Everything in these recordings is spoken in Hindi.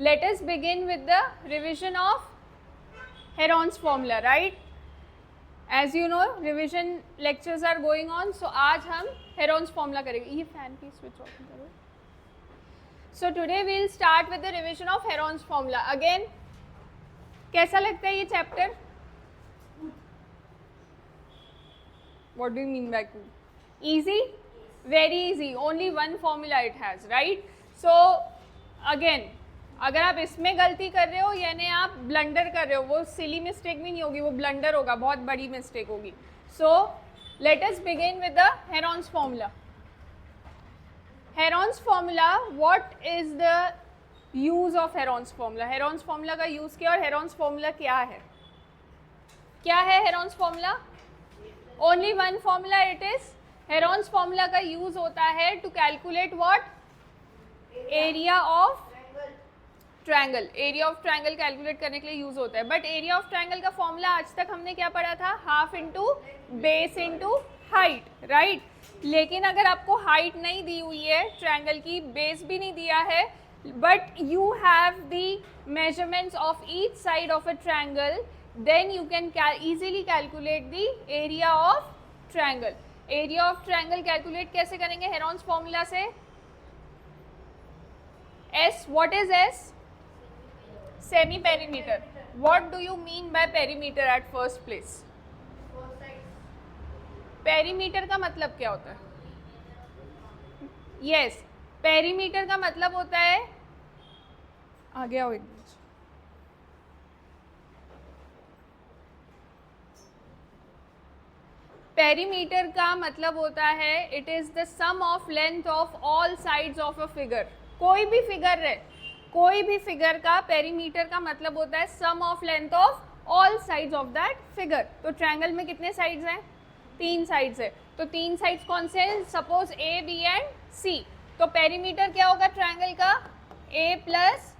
let us begin with the revision of Heron's formula, right? As you know, revision lectures are going on, so आज हम Heron's formula करेंगे. ये fan की switch off करो. So today we'll start with the revision of Heron's formula. Again, कैसा लगता है ये chapter? What do you mean by cool? Easy? Very easy. Only one formula it has, right? So again, अगर आप इसमें गलती कर रहे हो यानी आप ब्लंडर कर रहे हो, वो सिली मिस्टेक भी नहीं होगी, वो ब्लंडर होगा, बहुत बड़ी मिस्टेक होगी. So let us begin with the Heron's formula. Heron's formula, what is the use of Heron's formula? Heron's formula का यूज क्या और हेरॉन्स फॉर्मूला क्या है? क्या है Heron's formula? Only one formula it is. Heron's formula का यूज होता है to calculate what? Area of triangle. Area of triangle calculate करने के लिए यूज होता है. बट एरिया ऑफ ट्रायंगल का फॉर्मूला आज तक हमने क्या पढ़ा था? Half into base into height, right? लेकिन अगर आपको हाइट नहीं दी हुई है ट्रायंगल की, बेस भी नहीं दिया है, but you have the measurements of each side of a triangle, then you can easily calculate the area of triangle. Area of triangle calculate कैसे करेंगे हेरॉन्स फॉर्मूला से? S, what is S? Semi perimeter. What do you mean by perimeter at first place? Perimeter का मतलब क्या होता है? Yes, perimeter का मतलब होता है, आगे आओ एक मिनट. Perimeter का मतलब होता है it is the sum of length of all sides of a figure. कोई भी फिगर है, कोई भी फिगर का पेरीमीटर का मतलब होता है sum of length of all sides of that figure. तो ट्रायंगल में कितने साइड्स हैं? 3 साइड्स है. तो 3 साइड्स कौन से हैं? सपोज ए, बी एंड सी. तो पेरीमीटर क्या होगा ट्रायंगल का? ए प्लस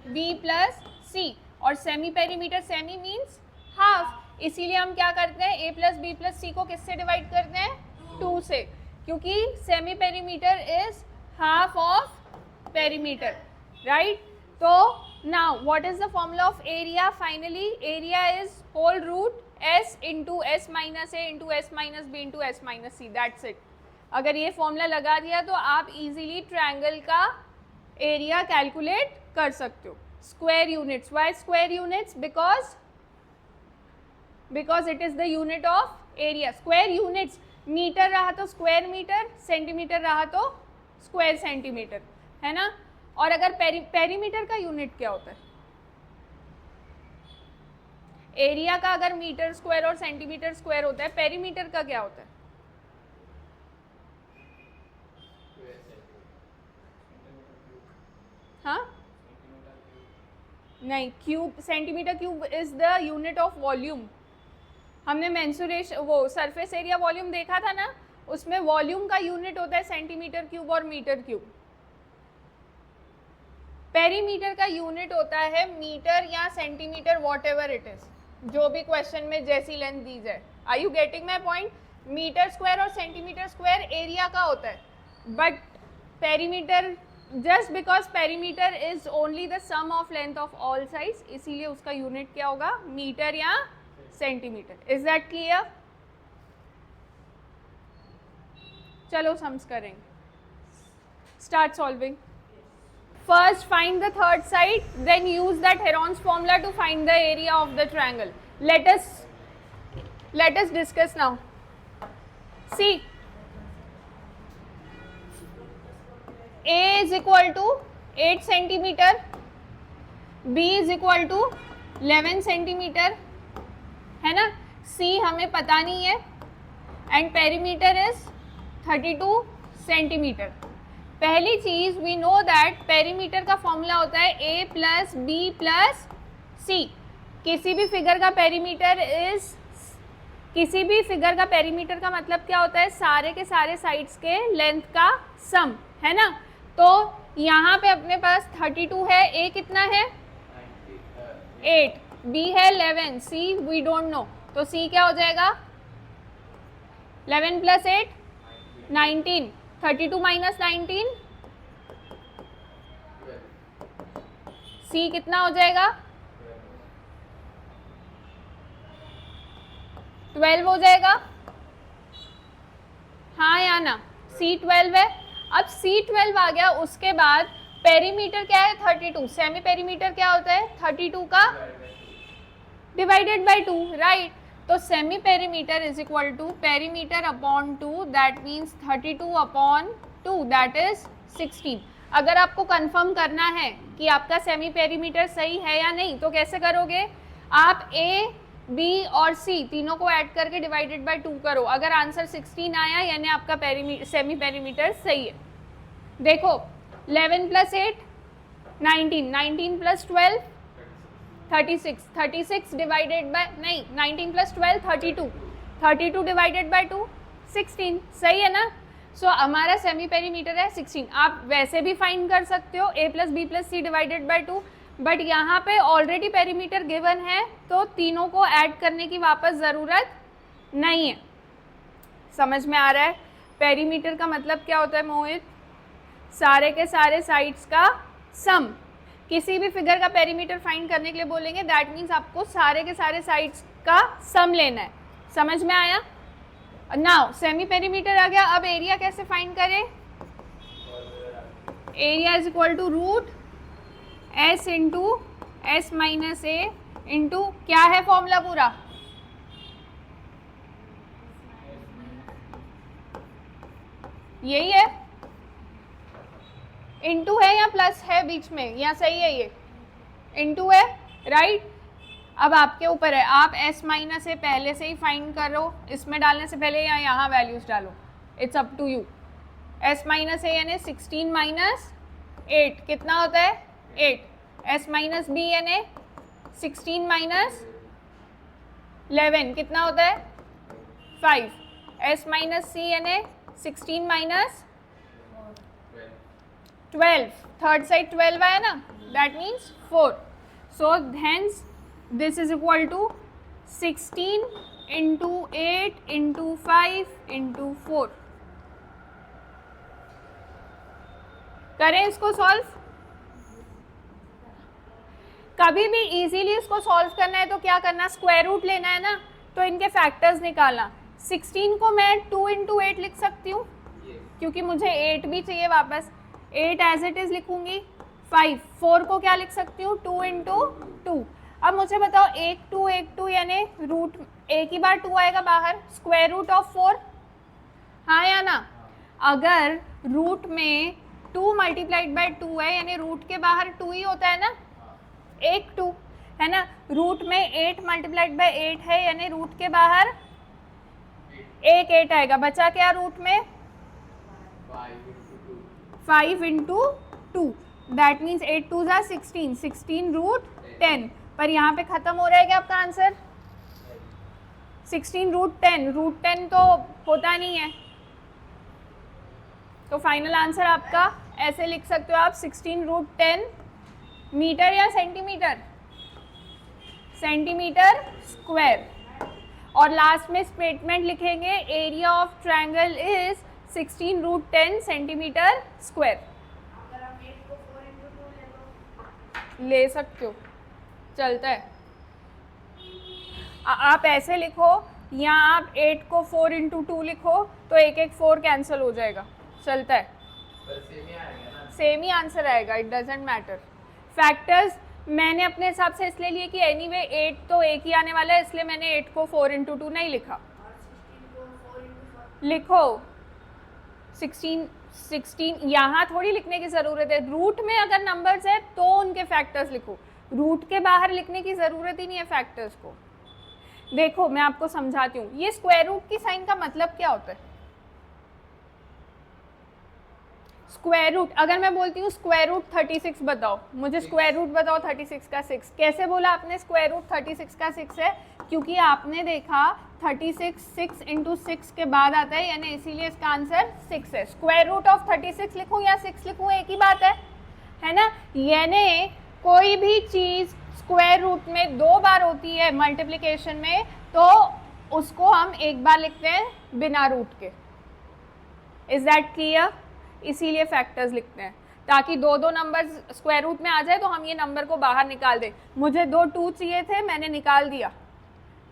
बी प्लस सी. और semi perimeter, semi means half, इसीलिए हम क्या करते हैं? ए प्लस बी प्लस सी को किससे डिवाइड करते हैं? 2 से, क्योंकि semi perimeter is half of perimeter, right? So now what is the formula of area? Finally area is whole root s into s minus a into s minus b into s minus c. That's it. अगर ये फॉर्मूला लगा दिया तो आप इजीली ट्रायंगल का एरिया कैलकुलेट कर सकते हो. Square units. Why square units? Because it is the unit of area. Square units, metre रहा तो स्क्वायर मीटर, सेंटीमीटर रहा तो स्क्वायर सेंटीमीटर, है ना? और अगर पेरीमीटर का यूनिट क्या होता है? एरिया का अगर मीटर स्क्वायर और सेंटीमीटर स्क्वायर होता है, पेरीमीटर का क्या होता है? हाँ, नहीं, cube. Centimetre cube is the unit of volume. हमने मेंसुरेशन, वो सरफेस एरिया वॉल्यूम देखा था ना, उसमें वॉल्यूम का यूनिट होता है सेंटीमीटर क्यूब और मीटर क्यूब. पेरीमीटर का यूनिट होता है मीटर या centimetre, whatever it is, जो भी क्वेश्चन में जैसी लेंथ दी जाए. Are you getting my point? Metre square और सेंटीमीटर स्क्वायर एरिया का होता है, बट perimeter, just because perimeter is only the sum of length of all sides, इसीलिए उसका यूनिट क्या होगा? मीटर या सेंटीमीटर. Is that clear? चलो सम्स करेंगे. Start solving. First find the third side, then use that Heron's formula to find the area of the triangle. Let us discuss now. See, A is equal to 8 centimeter, B is equal to 11 centimeter, है ना? C हमें पता नहीं है, and perimeter is 32 centimeter. पहली चीज, वी नो दैट पेरीमीटर का फॉर्मूला होता है ए प्लस बी प्लस सी. किसी भी फिगर का पेरीमीटर का मतलब क्या होता है? सारे के सारे साइड्स के लेंथ का सम, है ना? तो यहाँ पे अपने पास 32 है, ए कितना है? 8, बी है 11, सी वी डोंट नो, तो सी क्या हो जाएगा? 11 प्लस 8 19, 32 माइनस 19 C कितना हो जाएगा 12 हो जाएगा, हाँ या ना, C12 है। अब C12 आ गया, उसके बाद पेरीमीटर क्या है 32, सेमी पेरीमीटर क्या होता है 32 का डिवाइडेड बाय 2, राइट। तो semi perimeter is equal to perimeter upon 2, that means 32 upon 2, that is 16। अगर आपको कंफर्म करना है कि आपका सेमी पेरीमीटर सही है या नहीं तो कैसे करोगे, आप A, B और C तीनों को ऐड करके डिवाइडेड बाय 2 करो, अगर आंसर 16 आया यानी आपका सेमी पेरीमीटर सही है। देखो 11 प्लस 8 19, 19 प्लस 12 36, 36 डिवाइडेड बाय नहीं 19 प्लस 12 32, 32 डिवाइडेड बाय 2 16, सही है ना। सो हमारा सेमी पेरीमीटर है 16। आप वैसे भी फाइंड कर सकते हो A plus B plus C divided by 2, but यहाँ पे ऑलरेडी पेरीमीटर गिवन है तो तीनों को ऐड करने की वापस ज़रूरत नहीं है। समझ में आ रहा है पेरीमीटर का मतलब क्या होता है मोहित, सारे के सारे साइड्स का सम। किसी भी फिगर का पेरीमीटर फाइंड करने के लिए बोलेंगे दैट मीन्स आपको सारे के सारे साइड्स का सम लेना है। समझ में आया। नाउ सेमी पेरीमीटर आ गया, अब एरिया कैसे फाइंड करें, area is equal to root S into S minus A into क्या है फॉर्मूला पूरा, यही है, इंटू है या प्लस है बीच में, या सही है ये इंटू है, राइट। अब आपके ऊपर है, आप S माइनस A पहले से ही फाइंड करो, इसमें डालने से पहले या यहाँ वैल्यूज डालो, it's up to you. S minus A यानी 16 माइनस 8 कितना होता है 8, S माइनस B यानी 16 माइनस 11 कितना होता है 5, S माइनस C यानी 16 माइनस 12, थर्ड साइड 12 आया ना, that means 4। So hence this is equal to 16 into 8 into 5 into 4। करें इसको सॉल्व, कभी भी इजीली इसको सॉल्व करना है तो क्या करना, स्क्वायर रूट लेना है ना, तो इनके फैक्टर्स निकालना। 16 को मैं 2 इंटू 8 लिख सकती हूँ क्योंकि मुझे 8 भी चाहिए वापस, 8 एज इट इज लिखूंगी। 5, 4 को क्या लिख सकती हूँ 2 इंटू 2। अब मुझे बताओ 1 2 यानी रूट एक ही बार 2 आएगा बाहर, स्क्वायर रूट ऑफ 4, हाँ या ना। अगर रूट में 2 मल्टीप्लाइड बाय 2 है यानी रूट के बाहर 2 ही होता है ना, एक 2 है ना, रूट में 8 मल्टीप्लाइड बाय 8 है यानी रूट के बाहर एक 8 आएगा, बचा क्या रूट में 5 इंटू 2, दैट मीन्स 8 2 जा 16, 16 रूट 10। पर यहाँ पे खत्म हो रहा है क्या आपका आंसर, 16 रूट 10, रूट 10 तो होता नहीं है, तो फाइनल आंसर आपका ऐसे लिख सकते हो आप 16 रूट 10 मीटर या सेंटीमीटर, सेंटीमीटर स्क्वायर। और लास्ट में स्टेटमेंट लिखेंगे area of triangle is 16 root 10 centimetre square. ले सकते हो, चलता है। आप ऐसे लिखो या आप 8 को 4 इंटू 2 लिखो तो एक एक 4 कैंसिल हो जाएगा, चलता है, सेम ही आंसर आएगा, इट डजेंट मैटर। फैक्टर्स मैंने अपने हिसाब से इसलिए लिए कि एनीवे 8 तो एक ही आने वाला है, इसलिए मैंने 8 को 4 इंटू 2 नहीं लिखा। लिखो 16 यहाँ थोड़ी लिखने की ज़रूरत है, रूट में अगर नंबर्स है तो उनके फैक्टर्स लिखो, रूट के बाहर लिखने की ज़रूरत ही नहीं है फैक्टर्स को। देखो मैं आपको समझाती हूँ, ये स्क्वायर रूट की साइन का मतलब क्या होता है। स्क्वायर रूट, अगर मैं बोलती हूँ स्क्वायर रूट 36 बताओ, मुझे स्क्वायर रूट बताओ 36 का 6, कैसे बोला आपने स्क्वायर रूट 36 का 6 है, क्योंकि आपने देखा 36 6 इंटू 6 के बाद आता है, यानी इसीलिए इसका आंसर 6 है। स्क्वायर रूट ऑफ 36 लिखूँ या 6 लिखूँ एक ही बात है ना। यानी कोई भी चीज़ स्क्वायर रूट में 2 बार होती है मल्टीप्लिकेशन में तो उसको हम एक बार लिखते हैं बिना रूट के। इज दैट क्लियर, इसीलिए फैक्टर्स लिखते हैं। ताकि दो दो नंबर स्क्वायर रूट में आ जाए तो हम ये नंबर को बाहर निकाल दें। मुझे 2 2 चाहिए थे, मैंने निकाल दिया,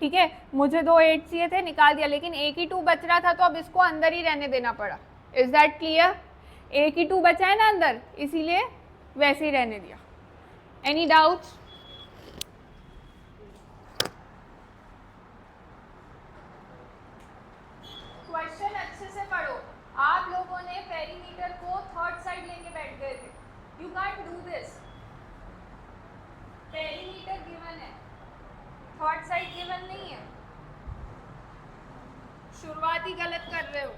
ठीक है। मुझे 2 8 चाहिए थे, निकाल दिया, लेकिन एक ही 2 बच रहा था तो अब इसको अंदर ही रहने देना पड़ा। Is that clear? एक ही 2 बचा है ना अंदर, इसीलिए वैसे ही रहने दिया। Any doubts? क्वेश्चन अच्छे से पढ़ो। आप लोगों ने पेरीमीटर को थर्ड साइड लेके बैठ गए थे। You can't do this. Perimeter given है, थर्ड साइड गिवन नहीं है। शुरुआत ही गलत कर रहे हो।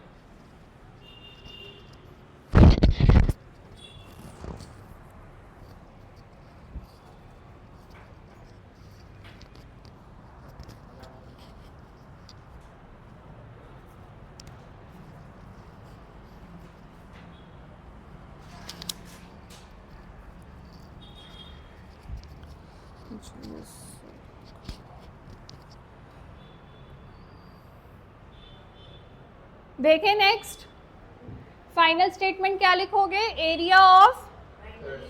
देखें नेक्स्ट फाइनल स्टेटमेंट क्या लिखोगे? Area of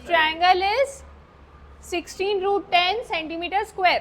triangle is 16 √10 centimetre square.